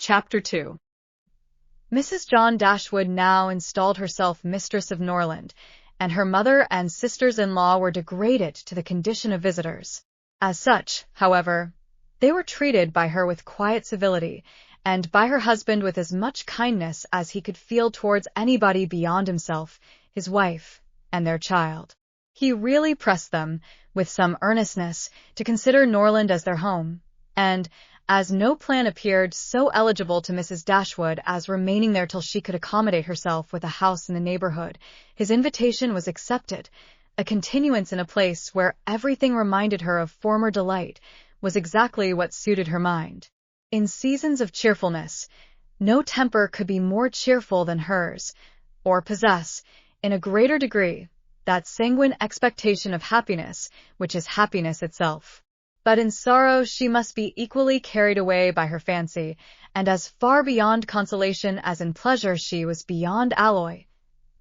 Chapter 2. Mrs. John Dashwood now installed herself mistress of Norland, and her mother and sisters-in-law were degraded to the condition of visitors. As such, however, they were treated by her with quiet civility, and by her husband with as much kindness as he could feel towards anybody beyond himself, his wife, and their child. He really pressed them, with some earnestness, to consider Norland as their home, and, as no plan appeared so eligible to Mrs. Dashwood as remaining there till she could accommodate herself with a house in the neighborhood, his invitation was accepted. A continuance in a place where everything reminded her of former delight was exactly what suited her mind. In seasons of cheerfulness, no temper could be more cheerful than hers, or possess, in a greater degree, that sanguine expectation of happiness which is happiness itself. But in sorrow she must be equally carried away by her fancy, and as far beyond consolation as in pleasure she was beyond alloy.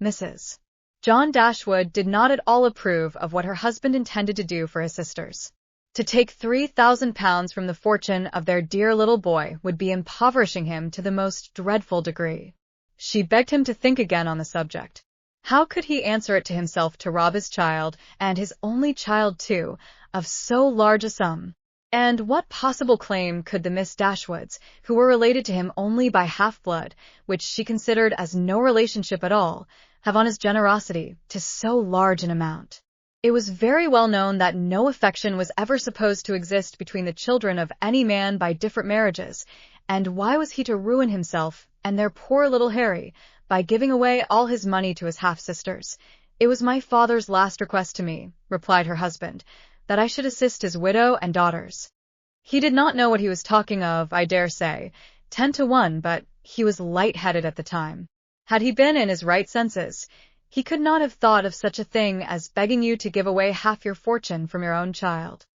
Mrs. John Dashwood did not at all approve of what her husband intended to do for his sisters. To take £3,000 from the fortune of their dear little boy would be impoverishing him to the most dreadful degree. She begged him to think again on the subject. How could he answer it to himself to rob his child, and his only child too, of so large a sum? And what possible claim could the Miss Dashwoods, who were related to him only by half-blood, which she considered as no relationship at all, have on his generosity to so large an amount? It was very well known that no affection was ever supposed to exist between the children of any man by different marriages, and why was he to ruin himself and their poor little Harry by giving away all his money to his half-sisters? It was my father's last request to me, replied her husband, that I should assist his widow and daughters. He did not know what he was talking of, I dare say, 10 to 1, but he was light-headed at the time. Had he been in his right senses, he could not have thought of such a thing as begging you to give away half your fortune from your own child.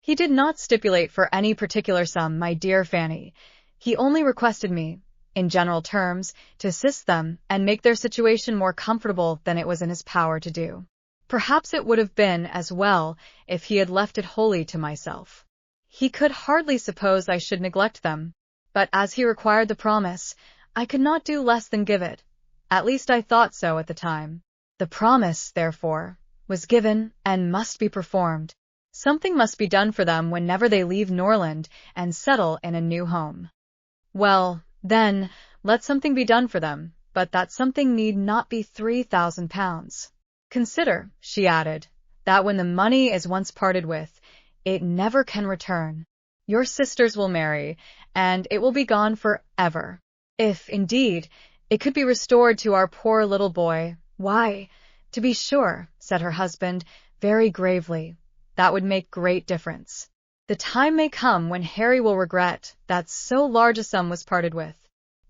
He did not stipulate for any particular sum, my dear Fanny. He only requested me, in general terms, to assist them and make their situation more comfortable than it was in his power to do. Perhaps it would have been as well if he had left it wholly to myself. He could hardly suppose I should neglect them, but as he required the promise, I could not do less than give it. At least I thought so at the time. The promise, therefore, was given and must be performed. Something must be done for them whenever they leave Norland and settle in a new home. Well, then, let something be done for them, but that something need not be £3,000. Consider, she added, that when the money is once parted with, it never can return. Your sisters will marry, and it will be gone for ever. If, indeed, it could be restored to our poor little boy, why, to be sure, said her husband, very gravely, that would make great difference. The time may come when Harry will regret that so large a sum was parted with.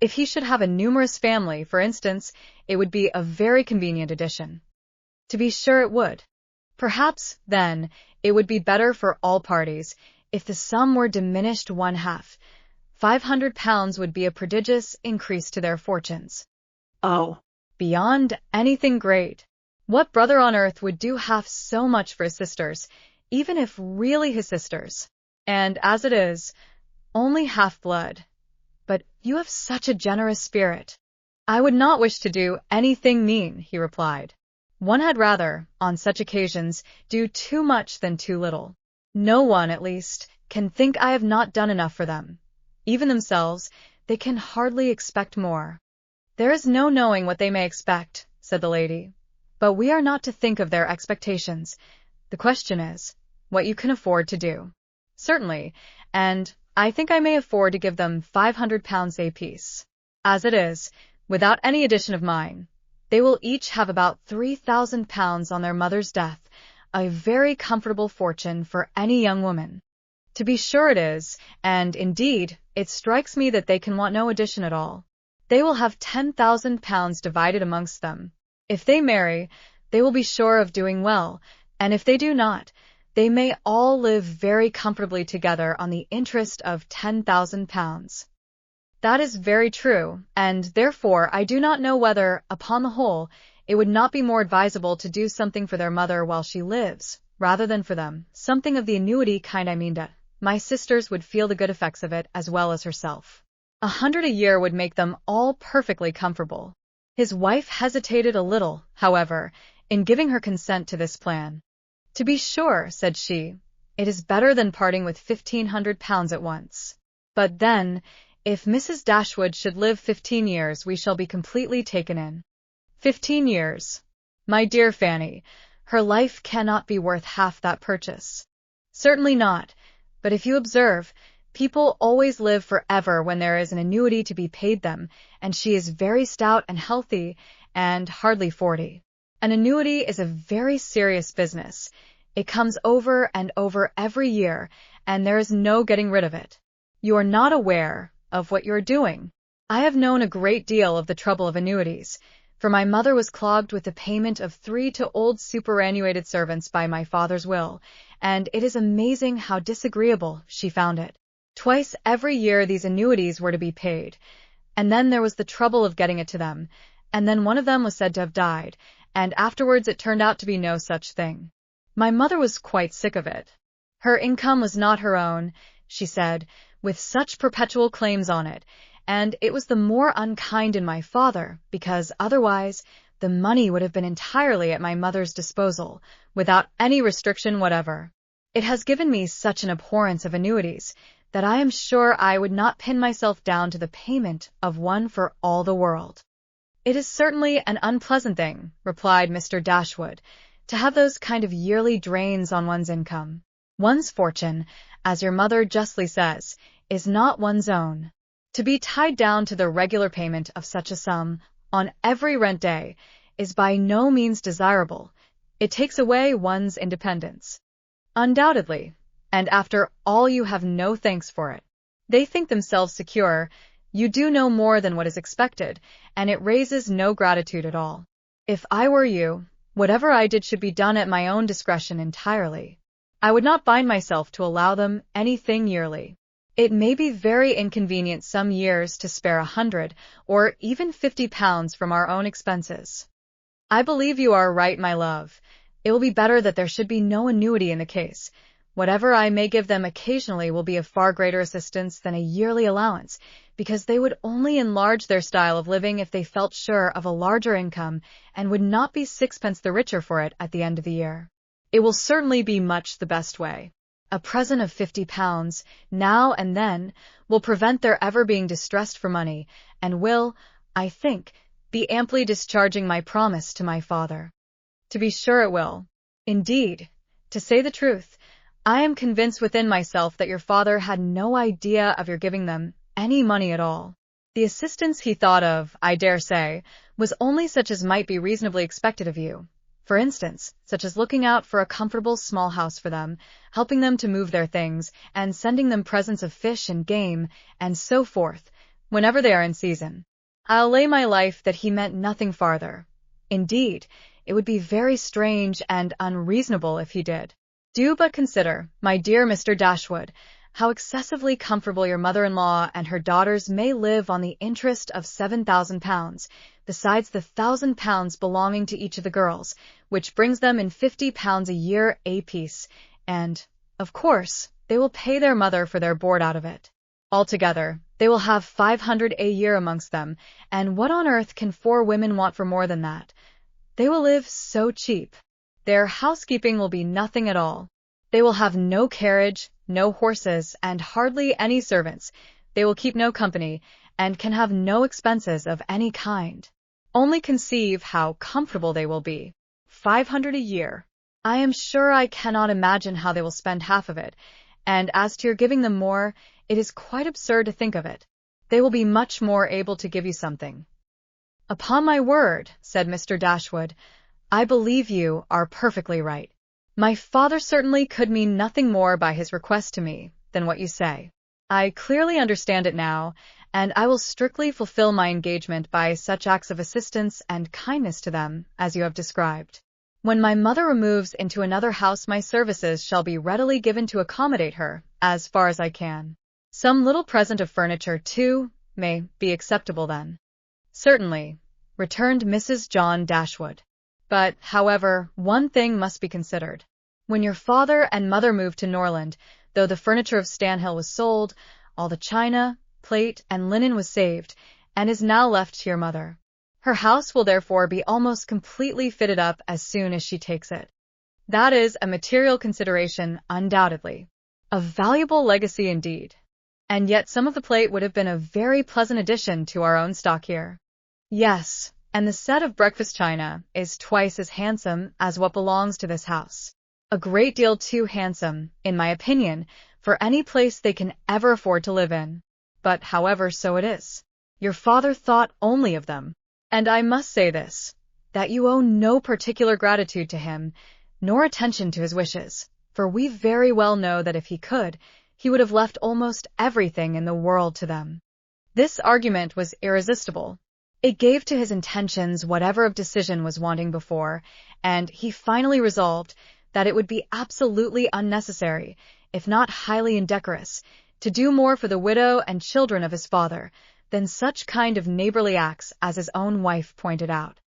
If he should have a numerous family, for instance, it would be a very convenient addition. To be sure it would. Perhaps, then, it would be better for all parties if the sum were diminished one half. £500 would be a prodigious increase to their fortunes. Oh, beyond anything great. What brother on earth would do half so much for his sisters, even if really his sisters? And as it is, only half-blood. But you have such a generous spirit. I would not wish to do anything mean, he replied. One had rather, on such occasions, do too much than too little. No one, at least, can think I have not done enough for them. Even themselves, they can hardly expect more. There is no knowing what they may expect, said the lady. But we are not to think of their expectations. The question is, what you can afford to do. Certainly, and I think I may afford to give them £500 apiece. As it is, without any addition of mine, they will each have about £3,000 on their mother's death, a very comfortable fortune for any young woman. To be sure it is, and indeed, it strikes me that they can want no addition at all. They will have £10,000 divided amongst them. If they marry, they will be sure of doing well, and if they do not, they may all live very comfortably together on the interest of £10,000. That is very true, and therefore I do not know whether, upon the whole, it would not be more advisable to do something for their mother while she lives, rather than for them, something of the annuity kind I mean. My sisters would feel the good effects of it as well as herself. 100 a year would make them all perfectly comfortable. His wife hesitated a little, however, in giving her consent to this plan. To be sure, said she, it is better than parting with £1,500 at once. But then, if Mrs. Dashwood should live 15 years, we shall be completely taken in. 15 years. My dear Fanny, her life cannot be worth half that purchase. Certainly not, but if you observe, people always live forever when there is an annuity to be paid them, and she is very stout and healthy, and hardly 40. An annuity is a very serious business. It comes over and over every year, and there is no getting rid of it. You are not aware of what you are doing. I have known a great deal of the trouble of annuities, for my mother was clogged with the payment of 3 to old superannuated servants by my father's will, and it is amazing how disagreeable she found it. Twice every year these annuities were to be paid, and then there was the trouble of getting it to them, and then one of them was said to have died, and afterwards it turned out to be no such thing. My mother was quite sick of it. Her income was not her own, she said, with such perpetual claims on it, and it was the more unkind in my father, because otherwise the money would have been entirely at my mother's disposal, without any restriction whatever. It has given me such an abhorrence of annuities, that I am sure I would not pin myself down to the payment of one for all the world. It is certainly an unpleasant thing, replied Mr. Dashwood, to have those kind of yearly drains on one's income. One's fortune, as your mother justly says, is not one's own. To be tied down to the regular payment of such a sum, on every rent day, is by no means desirable. It takes away one's independence. Undoubtedly, and after all you have no thanks for it. They think themselves secure, you do no more than what is expected, and it raises no gratitude at all. If I were you, whatever I did should be done at my own discretion entirely. I would not bind myself to allow them anything yearly. It may be very inconvenient some years to spare 100 or even £50 from our own expenses. I believe you are right, my love. It will be better that there should be no annuity in the case. Whatever I may give them occasionally will be of far greater assistance than a yearly allowance, because they would only enlarge their style of living if they felt sure of a larger income, and would not be sixpence the richer for it at the end of the year. It will certainly be much the best way. A present of £50, now and then, will prevent their ever being distressed for money, and will, I think, be amply discharging my promise to my father. To be sure it will. Indeed, to say the truth, I am convinced within myself that your father had no idea of your giving them any money at all. The assistance he thought of, I dare say, was only such as might be reasonably expected of you. For instance, such as looking out for a comfortable small house for them, helping them to move their things, and sending them presents of fish and game, and so forth, whenever they are in season. I'll lay my life that he meant nothing farther. Indeed, it would be very strange and unreasonable if he did. Do but consider, my dear Mr. Dashwood, how excessively comfortable your mother-in-law and her daughters may live on the interest of £7,000, besides the £1,000 belonging to each of the girls, which brings them in £50 a year apiece, and, of course, they will pay their mother for their board out of it. Altogether, they will have 500 a year amongst them, and what on earth can 4 women want for more than that? They will live so cheap. Their housekeeping will be nothing at all. They will have no carriage, no horses, and hardly any servants. They will keep no company, and can have no expenses of any kind. Only conceive how comfortable they will be. 500 a year. I am sure I cannot imagine how they will spend half of it, and as to your giving them more, it is quite absurd to think of it. They will be much more able to give you something. Upon my word, said Mr. Dashwood, I believe you are perfectly right. My father certainly could mean nothing more by his request to me than what you say. I clearly understand it now, and I will strictly fulfill my engagement by such acts of assistance and kindness to them as you have described. When my mother removes into another house, my services shall be readily given to accommodate her, as far as I can. Some little present of furniture, too, may be acceptable then. Certainly, returned Mrs. John Dashwood. But, however, one thing must be considered. When your father and mother moved to Norland, though the furniture of Stanhill was sold, all the china, plate, and linen was saved, and is now left to your mother. Her house will therefore be almost completely fitted up as soon as she takes it. That is a material consideration, undoubtedly. A valuable legacy indeed. And yet some of the plate would have been a very pleasant addition to our own stock here. Yes, and the set of breakfast china is twice as handsome as what belongs to this house. A great deal too handsome, in my opinion, for any place they can ever afford to live in. But however so it is, your father thought only of them. And I must say this, that you owe no particular gratitude to him, nor attention to his wishes, for we very well know that if he could, he would have left almost everything in the world to them. This argument was irresistible. It gave to his intentions whatever of decision was wanting before, and he finally resolved that it would be absolutely unnecessary, if not highly indecorous, to do more for the widow and children of his father than such kind of neighborly acts as his own wife pointed out.